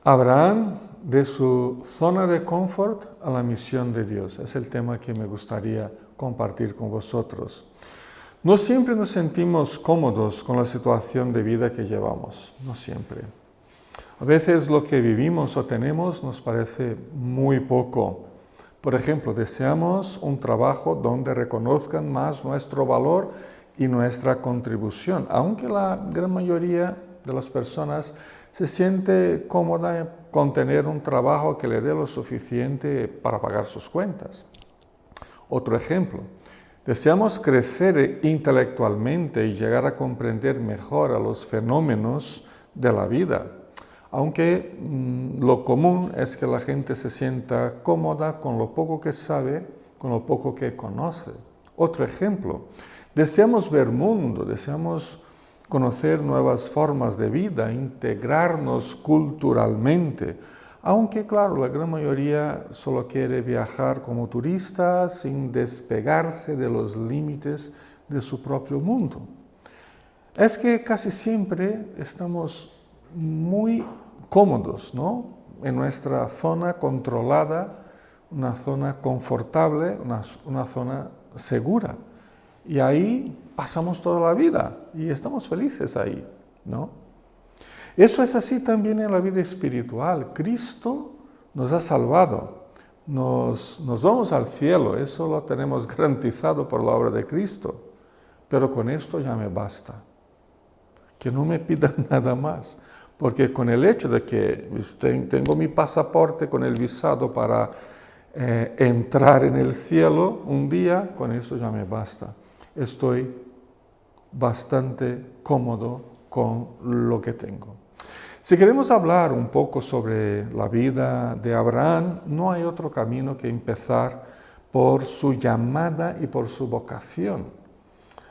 Abraham, de su zona de confort a la misión de Dios. Es el tema que me gustaría compartir con vosotros. No siempre nos sentimos cómodos con la situación de vida que llevamos, no siempre. A veces lo que vivimos o tenemos nos parece muy poco. Por ejemplo, deseamos un trabajo donde reconozcan más nuestro valor y nuestra contribución, aunque la gran mayoría de las personas se siente cómoda con tener un trabajo que le dé lo suficiente para pagar sus cuentas. Otro ejemplo, deseamos crecer intelectualmente y llegar a comprender mejor a los fenómenos de la vida, aunque lo común es que la gente se sienta cómoda con lo poco que sabe, con lo poco que conoce. Otro ejemplo, deseamos ver mundo, deseamos conocer nuevas formas de vida, integrarnos culturalmente, aunque claro, la gran mayoría solo quiere viajar como turista sin despegarse de los límites de su propio mundo. Es que casi siempre estamos muy cómodos, ¿no? En nuestra zona controlada, una zona confortable, una zona segura. Y ahí pasamos toda la vida y estamos felices ahí, ¿no? Eso es así también en la vida espiritual. Cristo nos ha salvado, nos vamos al cielo, eso lo tenemos garantizado por la obra de Cristo. Pero con esto ya me basta, que no me pidan nada más, porque con el hecho de que tengo mi pasaporte con el visado para entrar en el cielo un día, con eso ya me basta. Estoy bastante cómodo con lo que tengo. Si queremos hablar un poco sobre la vida de Abraham, no hay otro camino que empezar por su llamada y por su vocación.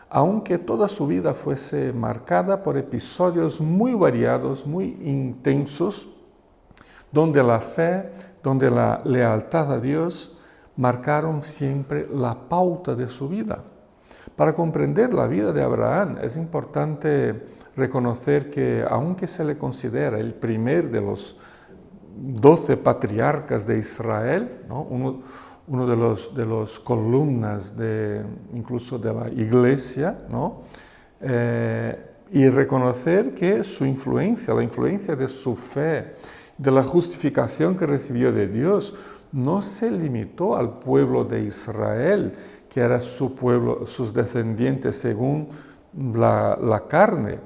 Aunque toda su vida fuese marcada por episodios muy variados, muy intensos, donde la fe, donde la lealtad a Dios marcaron siempre la pauta de su vida. Para comprender la vida de Abraham es importante reconocer que, aunque se le considera el primer de los 12 patriarcas de Israel, ¿no? uno de los columnas incluso de la iglesia, ¿no? Y reconocer que su influencia, la influencia de su fe, de la justificación que recibió de Dios, no se limitó al pueblo de Israel, que era su pueblo, sus descendientes según la carne,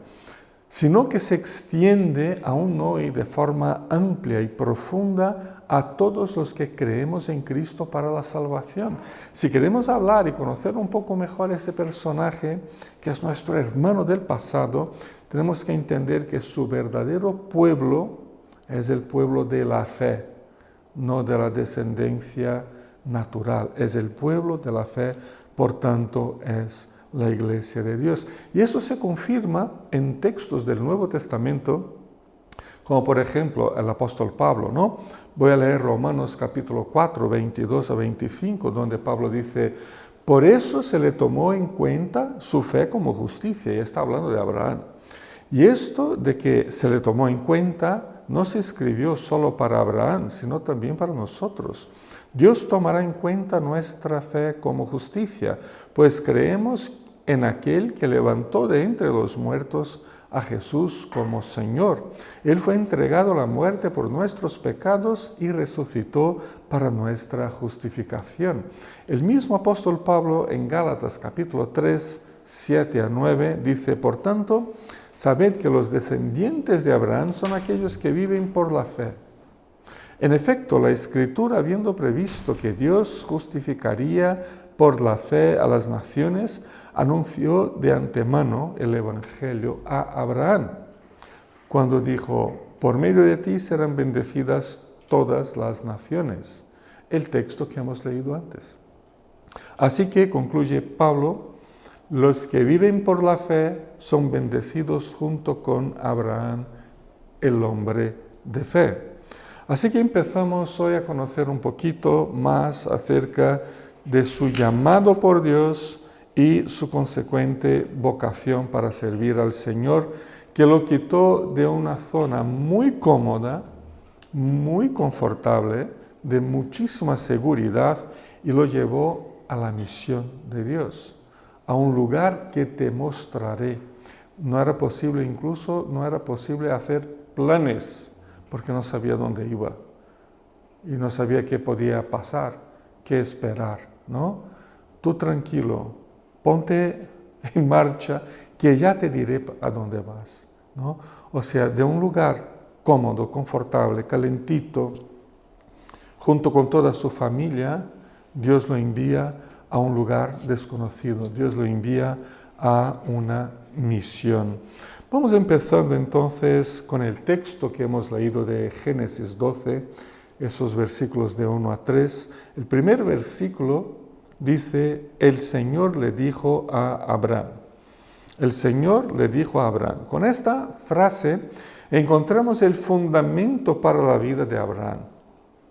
sino que se extiende aún hoy de forma amplia y profunda a todos los que creemos en Cristo para la salvación. Si queremos hablar y conocer un poco mejor ese personaje, que es nuestro hermano del pasado, tenemos que entender que su verdadero pueblo es el pueblo de la fe, no de la descendencia natural. Es el pueblo de la fe, por tanto es la iglesia de Dios. Y eso se confirma en textos del Nuevo Testamento, como por ejemplo el apóstol Pablo, ¿no? Voy a leer Romanos capítulo 4, 22 a 25, donde Pablo dice: por eso se le tomó en cuenta su fe como justicia, y está hablando de Abraham. Y esto de que se le tomó en cuenta no se escribió solo para Abraham, sino también para nosotros. Dios tomará en cuenta nuestra fe como justicia, pues creemos en aquel que levantó de entre los muertos a Jesús como Señor. Él fue entregado a la muerte por nuestros pecados y resucitó para nuestra justificación. El mismo apóstol Pablo en Gálatas capítulo 3, 7 a 9 dice: por tanto, sabed que los descendientes de Abraham son aquellos que viven por la fe. En efecto, la Escritura, habiendo previsto que Dios justificaría por la fe a las naciones, anunció de antemano el Evangelio a Abraham, cuando dijo: por medio de ti serán bendecidas todas las naciones. El texto que hemos leído antes. Así que, concluye Pablo, los que viven por la fe son bendecidos junto con Abraham, el hombre de fe. Así que empezamos hoy a conocer un poquito más acerca de su llamado por Dios y su consecuente vocación para servir al Señor, que lo quitó de una zona muy cómoda muy confortable, de muchísima seguridad, y lo llevó a la misión de Dios, a un lugar que te mostraré. No era posible hacer planes, porque no sabía dónde iba, y no sabía qué podía pasar, qué esperar, ¿no? Tú tranquilo, ponte en marcha, que ya te diré a dónde vas, ¿no? O sea, de un lugar cómodo, confortable, calentito, junto con toda su familia, Dios lo envía a un lugar desconocido, Dios lo envía a una misión. Vamos empezando entonces con el texto que hemos leído de Génesis 12, esos versículos de 1 a 3. El primer versículo dice: el Señor le dijo a Abraham. El Señor le dijo a Abraham. Con esta frase encontramos el fundamento para la vida de Abraham.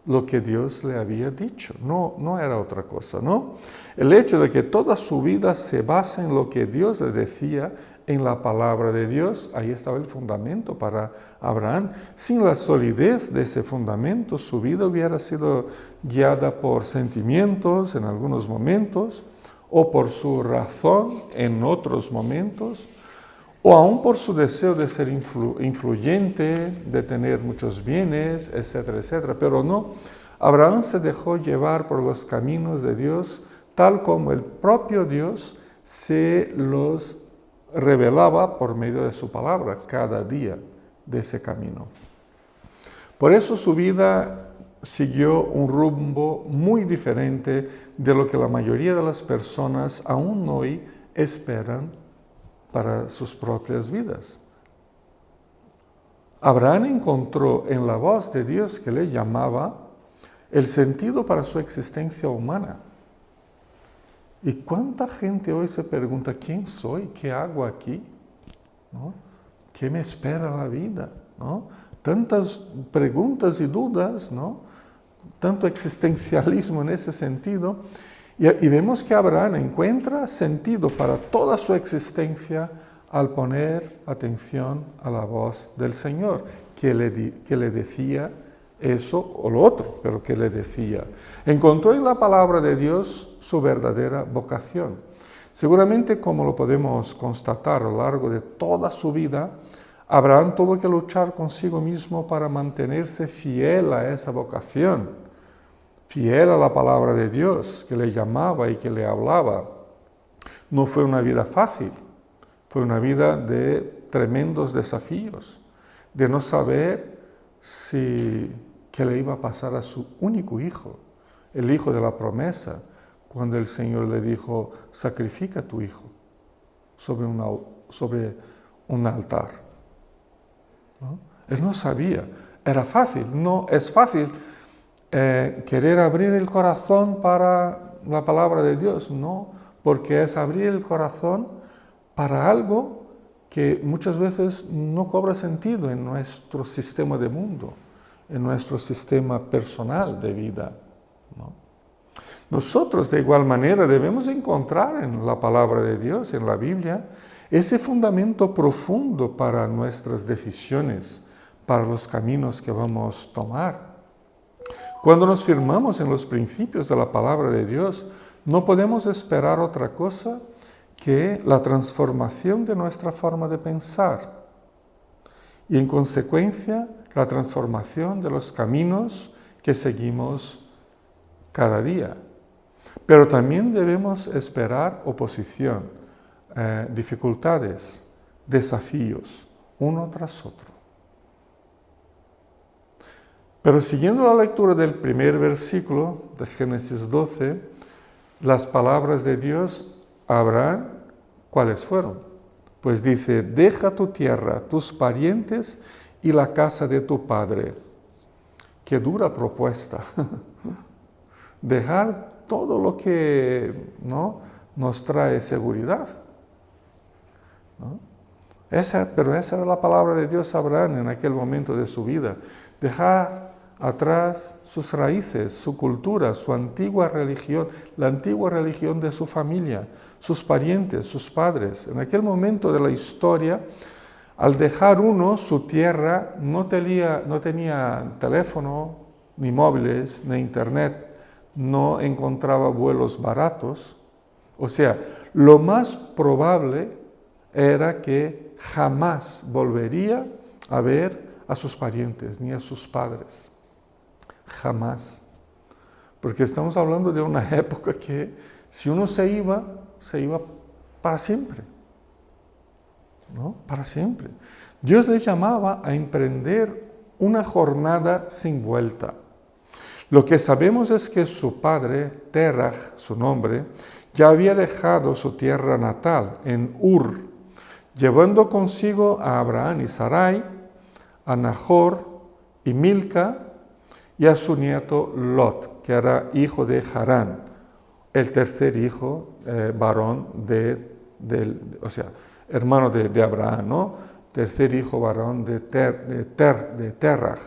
Lo que Dios le había dicho, no era otra cosa, ¿no? El hecho de que toda su vida se basa en lo que Dios le decía, en la palabra de Dios, ahí estaba el fundamento para Abraham. Sin la solidez de ese fundamento, su vida hubiera sido guiada por sentimientos en algunos momentos, o por su razón en otros momentos, o aún por su deseo de ser influyente, de tener muchos bienes, etcétera, etcétera. Pero no, Abraham se dejó llevar por los caminos de Dios, tal como el propio Dios se los revelaba por medio de su palabra cada día de ese camino. Por eso su vida siguió un rumbo muy diferente de lo que la mayoría de las personas aún hoy esperan para sus propias vidas. Abraham encontró en la voz de Dios que le llamaba el sentido para su existencia humana. ¿Y cuánta gente hoy se pregunta: ¿quién soy? ¿Qué hago aquí? ¿No? ¿Qué me espera la vida? ¿No? Tantas preguntas y dudas, ¿no? Tanto existencialismo en ese sentido. Y vemos que Abraham encuentra sentido para toda su existencia al poner atención a la voz del Señor, que le decía eso o lo otro, pero que le decía. Encontró en la palabra de Dios su verdadera vocación. Seguramente, como lo podemos constatar a lo largo de toda su vida, Abraham tuvo que luchar consigo mismo para mantenerse fiel a esa vocación, fiel a la palabra de Dios que le llamaba y que le hablaba. No fue una vida fácil, fue una vida de tremendos desafíos, de no saber qué le iba a pasar a su único hijo, el hijo de la promesa, cuando el Señor le dijo: sacrifica a tu hijo sobre un altar, ¿no? Él no sabía. Era fácil, no es fácil querer abrir el corazón para la palabra de Dios, no, porque es abrir el corazón para algo que muchas veces no cobra sentido en nuestro sistema de mundo, en nuestro sistema personal de vida, ¿no? Nosotros de igual manera debemos encontrar en la palabra de Dios, en la Biblia, ese fundamento profundo para nuestras decisiones, para los caminos que vamos a tomar. Cuando nos firmamos en los principios de la palabra de Dios, no podemos esperar otra cosa que la transformación de nuestra forma de pensar y, en consecuencia, la transformación de los caminos que seguimos cada día. Pero también debemos esperar oposición, dificultades, desafíos, uno tras otro. Pero siguiendo la lectura del primer versículo de Génesis 12, las palabras de Dios a Abraham, ¿cuáles fueron? Pues dice: deja tu tierra, tus parientes y la casa de tu padre. Qué dura propuesta. Dejar todo lo que, ¿no?, nos trae seguridad, ¿no? Pero esa era la palabra de Dios a Abraham en aquel momento de su vida. Dejar atrás sus raíces, su cultura, su antigua religión, la antigua religión de su familia, sus parientes, sus padres. En aquel momento de la historia, Al dejar uno, su tierra no tenía teléfono, ni móviles, ni internet, no encontraba vuelos baratos. O sea, lo más probable era que jamás volvería a ver a sus parientes ni a sus padres. Jamás. Porque estamos hablando de una época que si uno se iba para siempre. ¿No? Para siempre. Dios le llamaba a emprender una jornada sin vuelta. Lo que sabemos es que su padre, Terach, su nombre, ya había dejado su tierra natal, en Ur, llevando consigo a Abraham y Sarai, a Nahor y Milca, y a su nieto Lot, que era hijo de Harán, el tercer hijo varón hermano de Abraham, ¿no? Tercer hijo varón de Terach.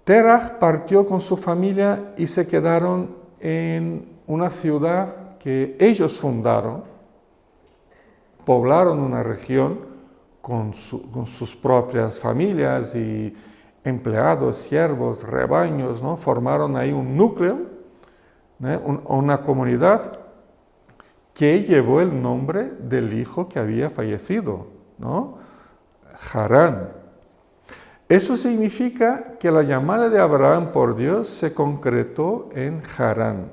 Terach partió con su familia y se quedaron en una ciudad que ellos fundaron, poblaron una región con sus propias familias y empleados, siervos, rebaños, ¿no? Formaron ahí un núcleo, una comunidad que llevó el nombre del hijo que había fallecido, ¿no? Harán. Eso significa que la llamada de Abraham por Dios se concretó en Harán,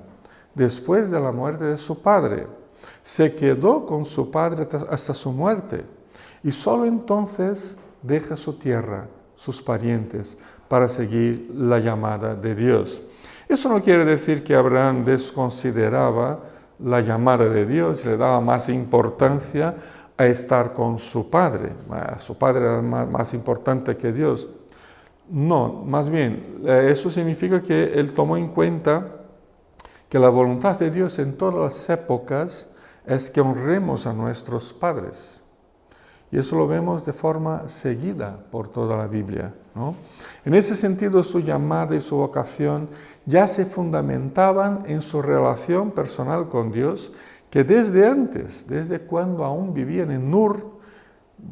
después de la muerte de su padre. Se quedó con su padre hasta su muerte y solo entonces deja su tierra, sus parientes, para seguir la llamada de Dios. Eso no quiere decir que Abraham desconsideraba la llamada de Dios y le daba más importancia a estar con su padre. Su padre era más importante que Dios. No, más bien, eso significa que él tomó en cuenta que la voluntad de Dios en todas las épocas es que honremos a nuestros padres. Y eso lo vemos de forma seguida por toda la Biblia, ¿no? En ese sentido, su llamada y su vocación ya se fundamentaban en su relación personal con Dios, que desde antes, desde cuando aún vivían en Ur,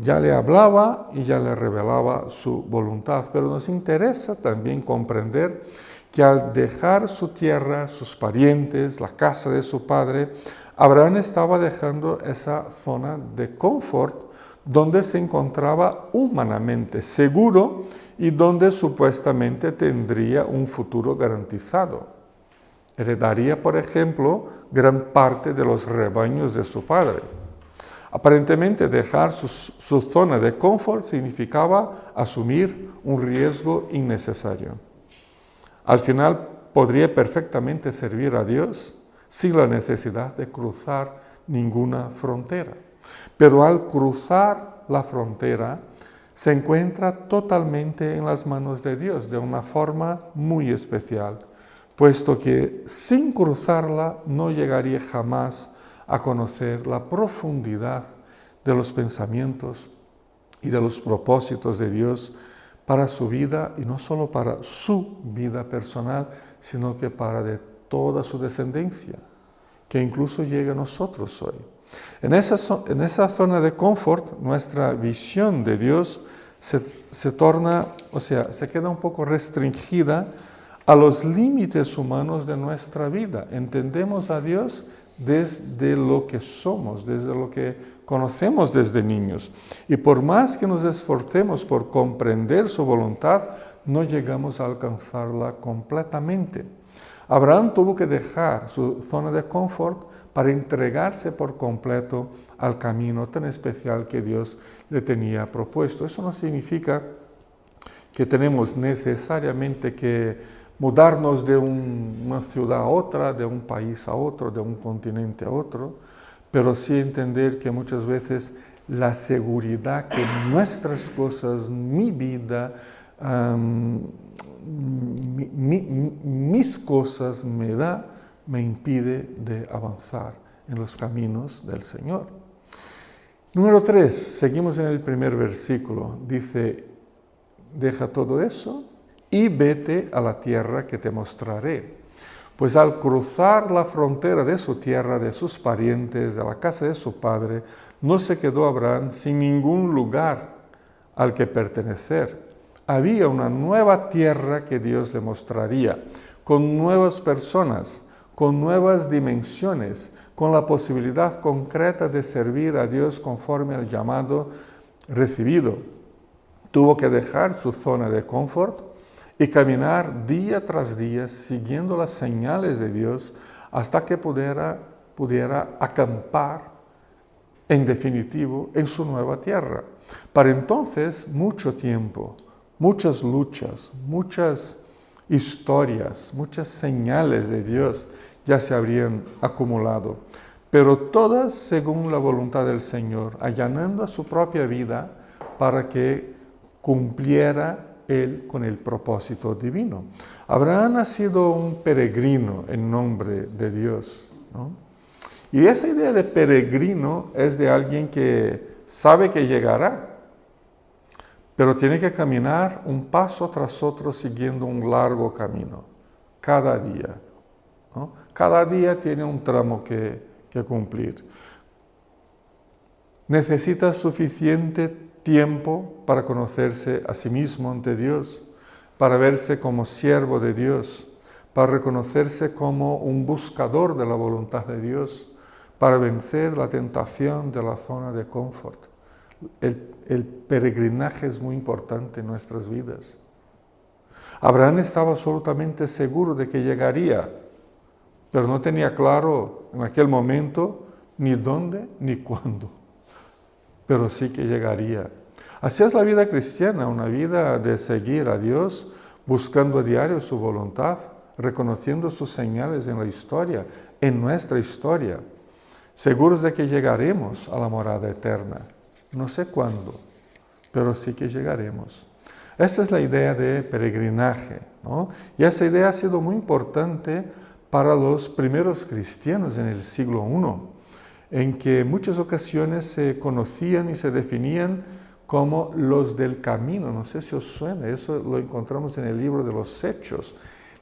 ya le hablaba y ya le revelaba su voluntad. Pero nos interesa también comprender que al dejar su tierra, sus parientes, la casa de su padre, Abraham estaba dejando esa zona de confort donde se encontraba humanamente seguro y donde supuestamente tendría un futuro garantizado. Heredaría, por ejemplo, gran parte de los rebaños de su padre. Aparentemente, dejar su zona de confort significaba asumir un riesgo innecesario. Al final, podría perfectamente servir a Dios sin la necesidad de cruzar ninguna frontera. Pero al cruzar la frontera, se encuentra totalmente en las manos de Dios, de una forma muy especial, puesto que sin cruzarla no llegaría jamás a conocer la profundidad de los pensamientos y de los propósitos de Dios para su vida, y no solo para su vida personal, sino que para de toda su descendencia, que incluso llega a nosotros hoy. En esa zona de confort, nuestra visión de Dios se queda un poco restringida a los límites humanos de nuestra vida. Entendemos a Dios desde lo que somos, desde lo que conocemos desde niños. Y por más que nos esforcemos por comprender su voluntad, no llegamos a alcanzarla completamente. Abraham tuvo que dejar su zona de confort para entregarse por completo al camino tan especial que Dios le tenía propuesto. Eso no significa que tenemos necesariamente que mudarnos de una ciudad a otra, de un país a otro, de un continente a otro, pero sí entender que muchas veces la seguridad que nuestras cosas, mi vida, mis cosas me impide de avanzar en los caminos del Señor. Número 3, seguimos en el primer versículo. Dice, deja todo eso y vete a la tierra que te mostraré. Pues al cruzar la frontera de su tierra, de sus parientes, de la casa de su padre, no se quedó Abraham sin ningún lugar al que pertenecer. Había una nueva tierra que Dios le mostraría, con nuevas personas, con nuevas dimensiones, con la posibilidad concreta de servir a Dios conforme al llamado recibido. Tuvo que dejar su zona de confort y caminar día tras día siguiendo las señales de Dios hasta que pudiera acampar en definitivo en su nueva tierra. Para entonces, mucho tiempo, muchas luchas, muchas historias, muchas señales de Dios ya se habrían acumulado, pero todas según la voluntad del Señor, allanando a su propia vida para que cumpliera Él con el propósito divino. Abraham ha sido un peregrino en nombre de Dios, ¿no? Y esa idea de peregrino es de alguien que sabe que llegará, pero tiene que caminar un paso tras otro siguiendo un largo camino, cada día, ¿no? Cada día tiene un tramo que cumplir. Necesita suficiente tiempo para conocerse a sí mismo ante Dios, para verse como siervo de Dios, para reconocerse como un buscador de la voluntad de Dios, para vencer la tentación de la zona de confort. El peregrinaje es muy importante en nuestras vidas. Abraham estaba absolutamente seguro de que llegaría, pero no tenía claro en aquel momento ni dónde ni cuándo, pero sí que llegaría. Así es la vida cristiana, una vida de seguir a Dios, buscando a diario su voluntad, reconociendo sus señales en la historia, en nuestra historia, seguros de que llegaremos a la morada eterna. No sé cuándo, pero sí que llegaremos. Esta es la idea de peregrinaje, ¿no? Y esa idea ha sido muy importante para los primeros cristianos en el siglo I, en que en muchas ocasiones se conocían y se definían como los del camino. No sé si os suena, eso lo encontramos en el libro de los Hechos.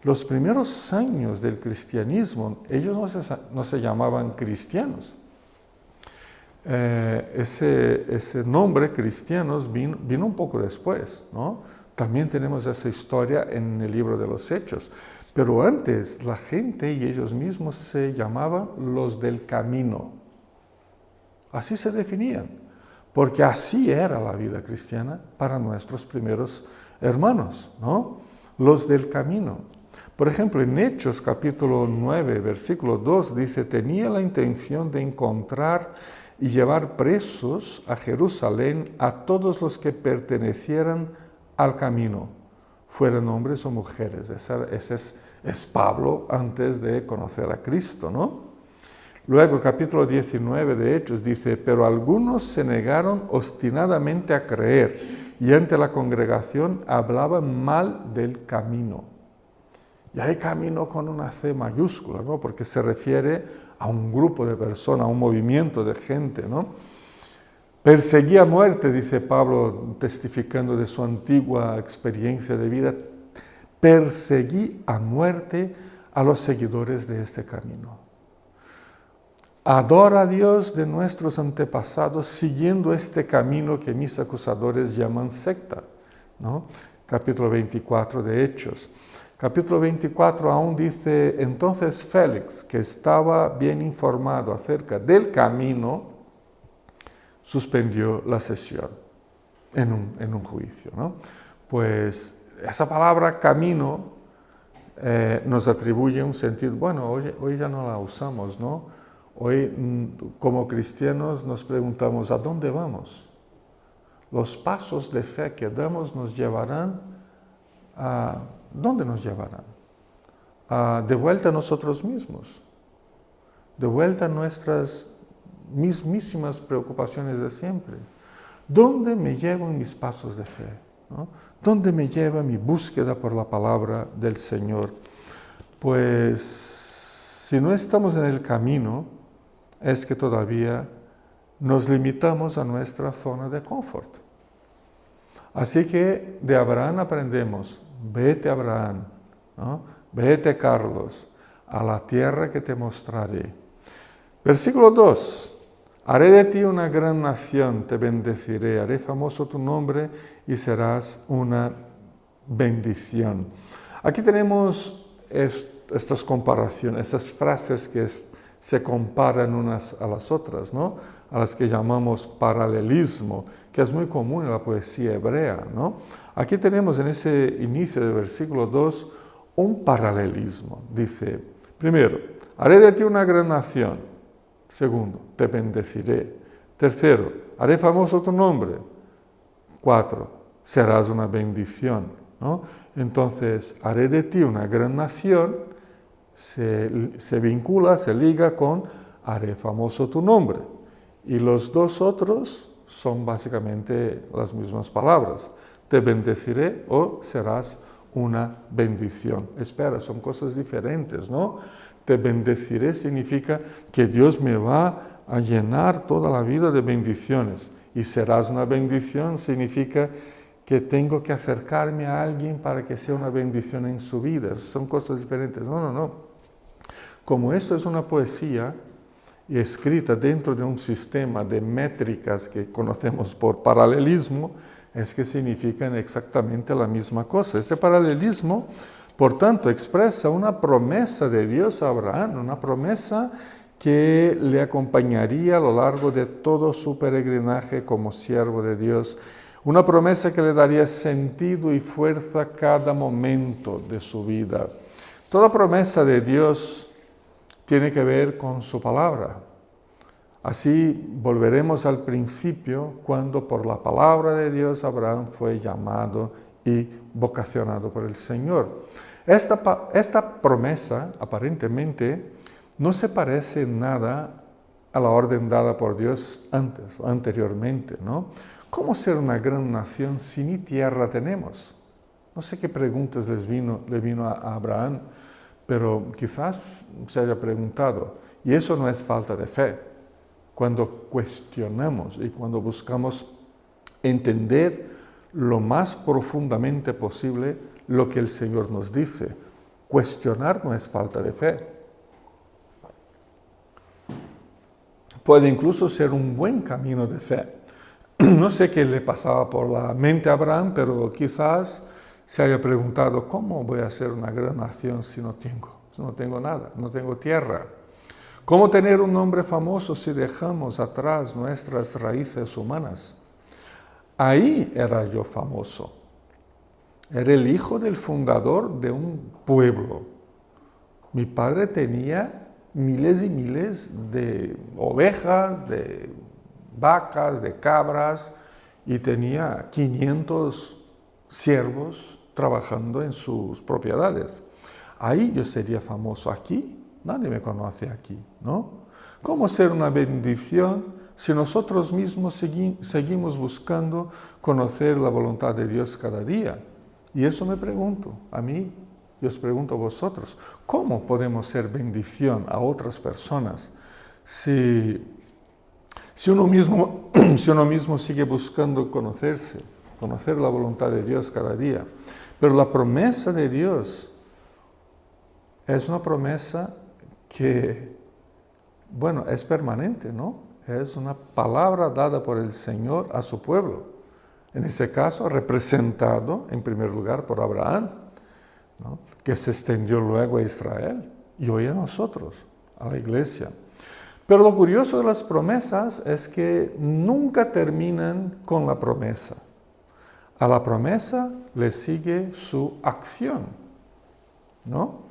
Los primeros años del cristianismo, ellos no se llamaban cristianos. Ese nombre cristianos vino un poco después, ¿no? También tenemos esa historia en el libro de los Hechos. Pero antes la gente y ellos mismos se llamaban los del camino. Así se definían, porque así era la vida cristiana para nuestros primeros hermanos, ¿no? Los del camino. Por ejemplo, en Hechos capítulo 9, versículo 2 dice: tenía la intención de encontrar y llevar presos a Jerusalén a todos los que pertenecieran al camino, fueran hombres o mujeres. Ese es Pablo antes de conocer a Cristo, ¿no? Luego, capítulo 19 de Hechos dice: pero algunos se negaron obstinadamente a creer y ante la congregación hablaban mal del camino. Y hay camino con una C mayúscula, ¿no? Porque se refiere a un grupo de personas, a un movimiento de gente, ¿no? Perseguí a muerte, dice Pablo, testificando de su antigua experiencia de vida, perseguí a muerte a los seguidores de este camino. Adora a Dios de nuestros antepasados siguiendo este camino que mis acusadores llaman secta, ¿no? Capítulo 24 de Hechos. Capítulo 24 aún dice: entonces Félix, que estaba bien informado acerca del camino, suspendió la sesión en un juicio, ¿no? Pues esa palabra camino nos atribuye un sentido. Bueno, hoy ya no la usamos, ¿no? Hoy como cristianos nos preguntamos: ¿a dónde vamos? Los pasos de fe que damos nos llevarán a... ¿Dónde nos llevarán? De vuelta a nosotros mismos, de vuelta a nuestras mismísimas preocupaciones de siempre. ¿Dónde me llevan mis pasos de fe? ¿No? ¿Dónde me lleva mi búsqueda por la palabra del Señor? Pues si no estamos en el camino, es que todavía nos limitamos a nuestra zona de confort. Así que de Abraham aprendemos: vete Abraham, ¿no? Vete Carlos, a la tierra que te mostraré. Versículo 2. Haré de ti una gran nación, te bendeciré, haré famoso tu nombre y serás una bendición. Aquí tenemos estas comparaciones, estas frases que se comparan unas a las otras, ¿no? A las que llamamos paralelismo, que es muy común en la poesía hebrea, ¿no? Aquí tenemos en ese inicio del versículo 2 un paralelismo. Dice, primero, haré de ti una gran nación. Segundo, te bendeciré. Tercero, haré famoso tu nombre. 4, serás una bendición, ¿no? Entonces, haré de ti una gran nación, se vincula, se liga con haré famoso tu nombre. Y los dos otros son básicamente las mismas palabras. Te bendeciré o serás una bendición. Espera, son cosas diferentes, ¿no? Te bendeciré significa que Dios me va a llenar toda la vida de bendiciones. Y serás una bendición significa que tengo que acercarme a alguien para que sea una bendición en su vida. Son cosas diferentes. No. Como esto es una poesía y escrita dentro de un sistema de métricas que conocemos por paralelismo, es que significan exactamente la misma cosa. Este paralelismo, por tanto, expresa una promesa de Dios a Abraham, una promesa que le acompañaría a lo largo de todo su peregrinaje como siervo de Dios, una promesa que le daría sentido y fuerza a cada momento de su vida. Toda promesa de Dios tiene que ver con su palabra. Así volveremos al principio, cuando por la palabra de Dios Abraham fue llamado y vocacionado por el Señor. Esta promesa, aparentemente, no se parece en nada a la orden dada por Dios anteriormente, ¿no? ¿Cómo ser una gran nación si ni tierra tenemos? No sé qué preguntas le vino a Abraham, pero quizás se haya preguntado. Y eso no es falta de fe. Cuando cuestionamos y cuando buscamos entender lo más profundamente posible lo que el Señor nos dice. Cuestionar no es falta de fe. Puede incluso ser un buen camino de fe. No sé qué le pasaba por la mente a Abraham, pero quizás se haya preguntado, ¿cómo voy a ser una gran nación si no tengo nada, no tengo tierra? ¿Cómo tener un nombre famoso si dejamos atrás nuestras raíces humanas? Ahí era yo famoso. Era el hijo del fundador de un pueblo. Mi padre tenía miles y miles de ovejas, de vacas, de cabras, y tenía 500 siervos trabajando en sus propiedades. Ahí yo sería famoso. Aquí nadie me conoce aquí, ¿no? ¿Cómo ser una bendición si nosotros mismos seguimos buscando conocer la voluntad de Dios cada día? Y eso me pregunto a mí, y os pregunto a vosotros, ¿cómo podemos ser bendición a otras personas si uno mismo sigue buscando conocer la voluntad de Dios cada día? Pero la promesa de Dios es una promesa que, bueno, es permanente, ¿no? Es una palabra dada por el Señor a su pueblo. En ese caso, representado en primer lugar por Abraham, ¿no? Que se extendió luego a Israel y hoy a nosotros, a la iglesia. Pero lo curioso de las promesas es que nunca terminan con la promesa. A la promesa le sigue su acción, ¿no?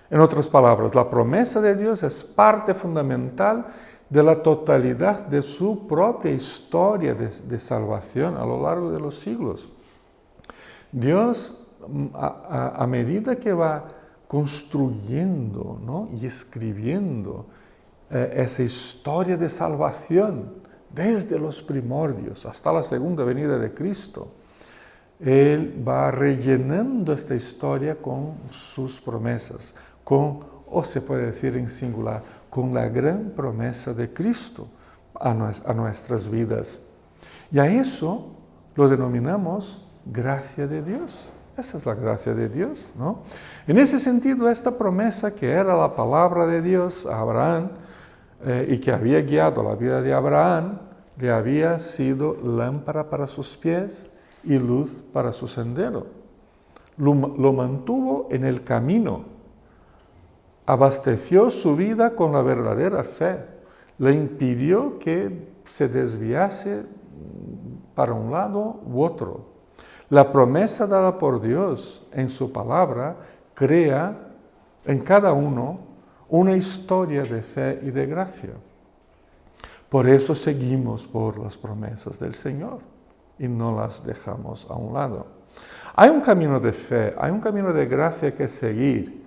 En otras palabras, la promesa de Dios es parte fundamental de la totalidad de su propia historia de salvación a lo largo de los siglos. Dios, a medida que va construyendo, ¿no? y escribiendo esa historia de salvación desde los primordios hasta la segunda venida de Cristo, Él va rellenando esta historia con sus promesas, o se puede decir en singular, con la gran promesa de Cristo a nuestras vidas. Y a eso lo denominamos gracia de Dios. Esa es la gracia de Dios, ¿no? En ese sentido, esta promesa que era la palabra de Dios a Abraham y que había guiado la vida de Abraham, le había sido lámpara para sus pies y luz para su sendero. Lo mantuvo en el camino, abasteció su vida con la verdadera fe, le impidió que se desviase para un lado u otro. La promesa dada por Dios en su palabra crea en cada uno una historia de fe y de gracia. Por eso seguimos por las promesas del Señor y no las dejamos a un lado. Hay un camino de fe, hay un camino de gracia que seguir,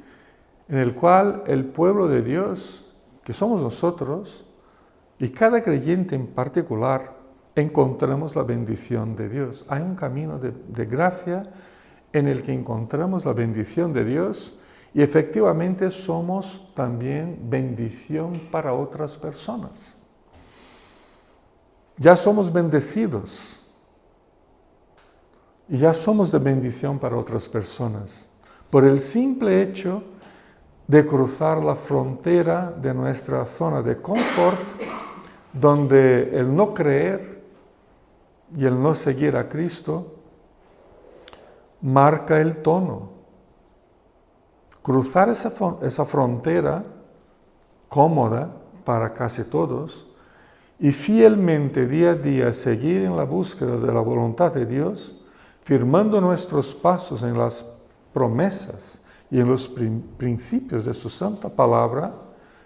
en el cual el pueblo de Dios, que somos nosotros, y cada creyente en particular, encontramos la bendición de Dios. Hay un camino de gracia en el que encontramos la bendición de Dios y efectivamente somos también bendición para otras personas. Ya somos bendecidos y ya somos de bendición para otras personas por el simple hecho de cruzar la frontera de nuestra zona de confort, donde el no creer y el no seguir a Cristo marca el tono. Cruzar esa frontera cómoda para casi todos y fielmente día a día seguir en la búsqueda de la voluntad de Dios, firmando nuestros pasos en las promesas y en los principios de su santa palabra,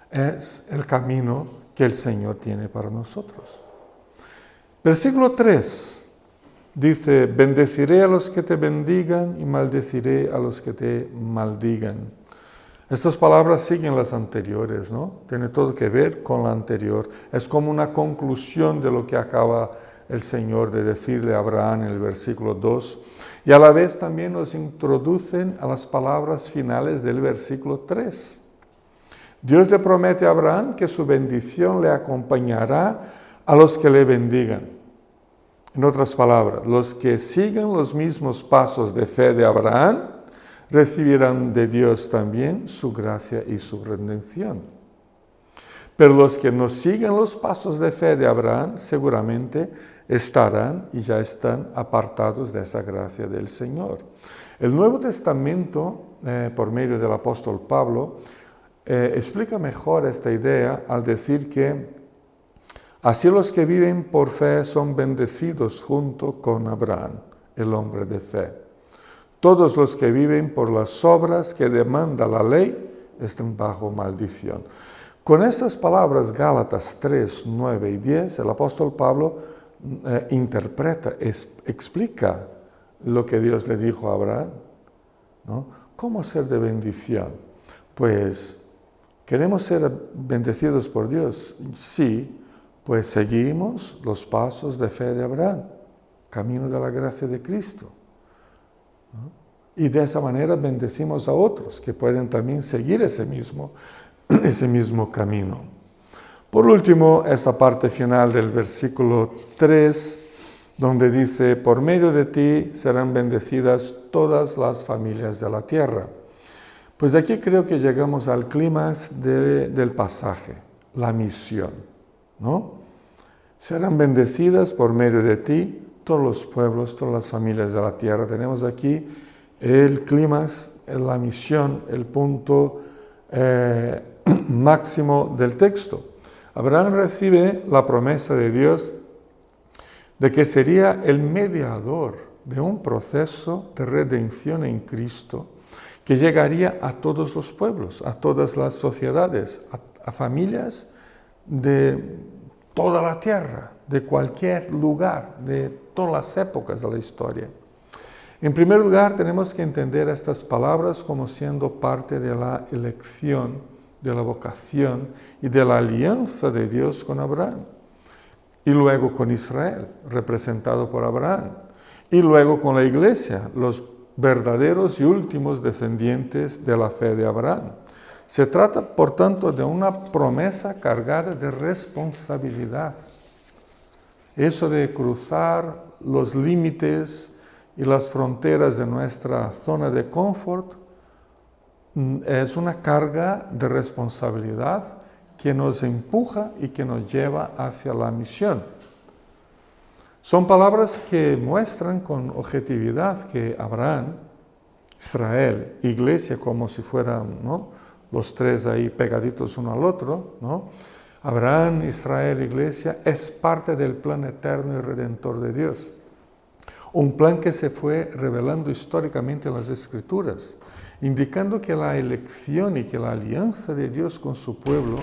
es el camino que el Señor tiene para nosotros. Versículo 3 dice, bendeciré a los que te bendigan y maldeciré a los que te maldigan. Estas palabras siguen las anteriores, ¿no? Tiene todo que ver con la anterior. Es como una conclusión de lo que acaba el Señor de decirle a Abraham en el versículo 2. Y a la vez también nos introducen a las palabras finales del versículo 3. Dios le promete a Abraham que su bendición le acompañará a los que le bendigan. En otras palabras, los que sigan los mismos pasos de fe de Abraham recibirán de Dios también su gracia y su redención. Pero los que no sigan los pasos de fe de Abraham seguramente estarán y ya están apartados de esa gracia del Señor. El Nuevo Testamento, por medio del apóstol Pablo, explica mejor esta idea al decir que así los que viven por fe son bendecidos junto con Abraham, el hombre de fe. Todos los que viven por las obras que demanda la ley están bajo maldición. Con estas palabras, Gálatas 3, 9 y 10, el apóstol Pablo interpreta, explica lo que Dios le dijo a Abraham, ¿no? ¿Cómo ser de bendición? Pues, ¿queremos ser bendecidos por Dios? Sí. Pues seguimos los pasos de fe de Abraham, camino de la gracia de Cristo, ¿no? Y de esa manera bendecimos a otros que pueden también seguir ese mismo camino. Por último, esta parte final del versículo 3, donde dice, por medio de ti serán bendecidas todas las familias de la tierra. Pues aquí creo que llegamos al clímax del pasaje, la misión, ¿no? Serán bendecidas por medio de ti todos los pueblos, todas las familias de la tierra. Tenemos aquí el clímax, la misión, el punto máximo del texto. Abraham recibe la promesa de Dios de que sería el mediador de un proceso de redención en Cristo que llegaría a todos los pueblos, a todas las sociedades, a familias de toda la tierra, de cualquier lugar, de todas las épocas de la historia. En primer lugar, tenemos que entender estas palabras como siendo parte de la elección, de la vocación y de la alianza de Dios con Abraham. Y luego con Israel, representado por Abraham. Y luego con la iglesia, los verdaderos y últimos descendientes de la fe de Abraham. Se trata, por tanto, de una promesa cargada de responsabilidad. Eso de cruzar los límites y las fronteras de nuestra zona de confort es una carga de responsabilidad que nos empuja y que nos lleva hacia la misión. Son palabras que muestran con objetividad que Abraham, Israel, iglesia, como si fueran, ¿no?, los tres ahí pegaditos uno al otro, ¿no? Abraham, Israel, iglesia, es parte del plan eterno y redentor de Dios. Un plan que se fue revelando históricamente en las Escrituras, indicando que la elección y que la alianza de Dios con su pueblo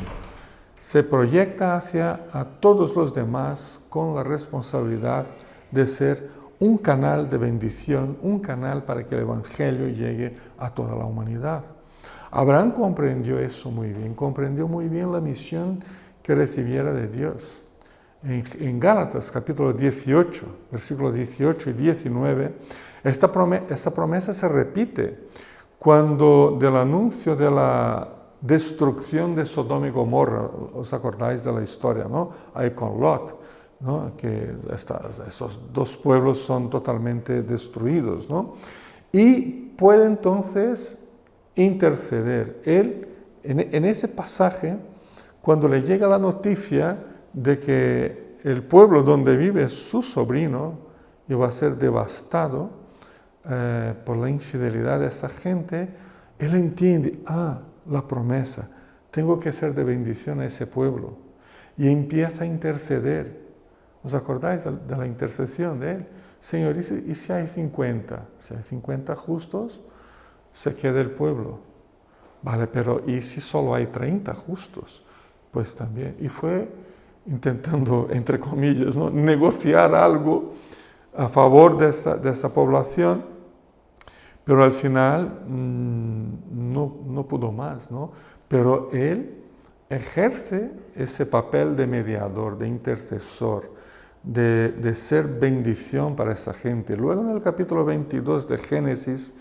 se proyecta hacia a todos los demás con la responsabilidad de ser un canal de bendición, un canal para que el Evangelio llegue a toda la humanidad. Abraham comprendió eso muy bien, comprendió muy bien la misión que recibiera de Dios. En Gálatas capítulo 18, versículos 18 y 19, esta promesa se repite cuando del anuncio de la destrucción de Sodoma y Gomorra, os acordáis de la historia, ¿no? Ahí con Lot, ¿no? Que esos dos pueblos son totalmente destruidos, ¿no? Y puede entonces interceder. Él, en ese pasaje, cuando le llega la noticia de que el pueblo donde vive su sobrino iba a ser devastado por la infidelidad de esa gente, él entiende, la promesa, tengo que ser de bendición a ese pueblo. Y empieza a interceder. ¿Os acordáis de la intercesión de él? Señor, ¿y si hay 50? Si hay 50 justos, se queda el pueblo. Vale, pero ¿y si solo hay 30 justos? Pues también. Y fue intentando, entre comillas, ¿no?, negociar algo a favor de esa población, pero al final no pudo más, ¿no? Pero él ejerce ese papel de mediador, de intercesor, de ser bendición para esa gente. Luego en el capítulo 22 de Génesis,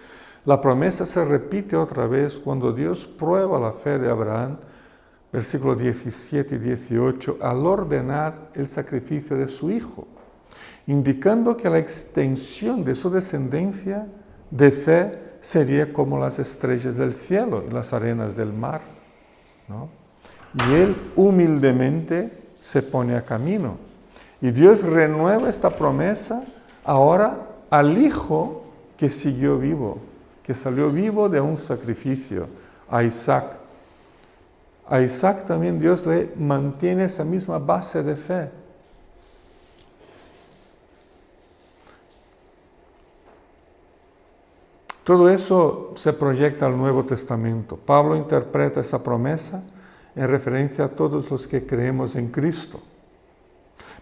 la promesa se repite otra vez cuando Dios prueba la fe de Abraham, versículos 17 y 18, al ordenar el sacrificio de su hijo, indicando que la extensión de su descendencia de fe sería como las estrellas del cielo y las arenas del mar, ¿no? Y él humildemente se pone a camino. Y Dios renueva esta promesa ahora al hijo que siguió vivo, que salió vivo de un sacrificio, a Isaac. A Isaac también Dios le mantiene esa misma base de fe. Todo eso se proyecta al Nuevo Testamento. Pablo interpreta esa promesa en referencia a todos los que creemos en Cristo.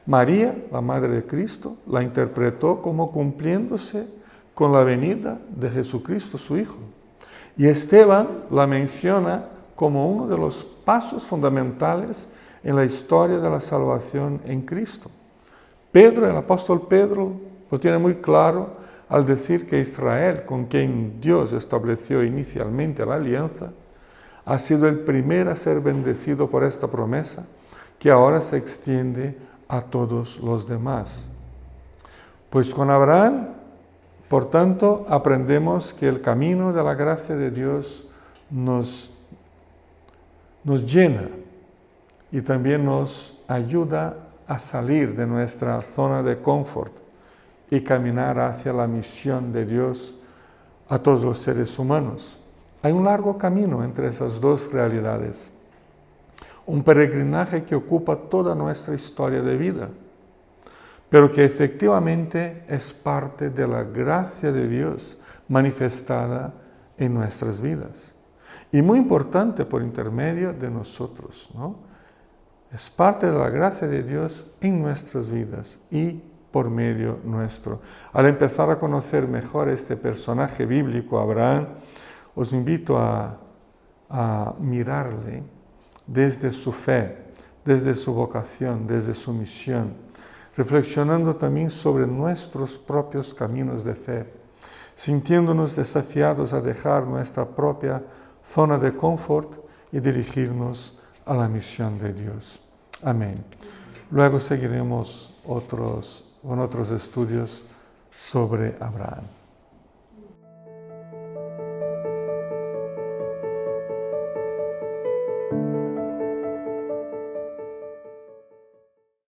María, la Madre de Cristo, la interpretó como cumpliéndose con la venida de Jesucristo, su Hijo. Y Esteban la menciona como uno de los pasos fundamentales en la historia de la salvación en Cristo. Pedro, el apóstol Pedro, lo tiene muy claro al decir que Israel, con quien Dios estableció inicialmente la alianza, ha sido el primero a ser bendecido por esta promesa, que ahora se extiende a todos los demás. Pues con Abraham, por tanto, aprendemos que el camino de la gracia de Dios nos llena y también nos ayuda a salir de nuestra zona de confort y caminar hacia la misión de Dios a todos los seres humanos. Hay un largo camino entre esas dos realidades, un peregrinaje que ocupa toda nuestra historia de vida, pero que efectivamente es parte de la gracia de Dios manifestada en nuestras vidas. Y muy importante por intermedio de nosotros, ¿no? Es parte de la gracia de Dios en nuestras vidas y por medio nuestro. Al empezar a conocer mejor este personaje bíblico, Abraham, os invito a mirarle desde su fe, desde su vocación, desde su misión, reflexionando también sobre nuestros propios caminos de fe, sintiéndonos desafiados a dejar nuestra propia zona de confort y dirigirnos a la misión de Dios. Amén. Luego seguiremos con otros estudios sobre Abraham.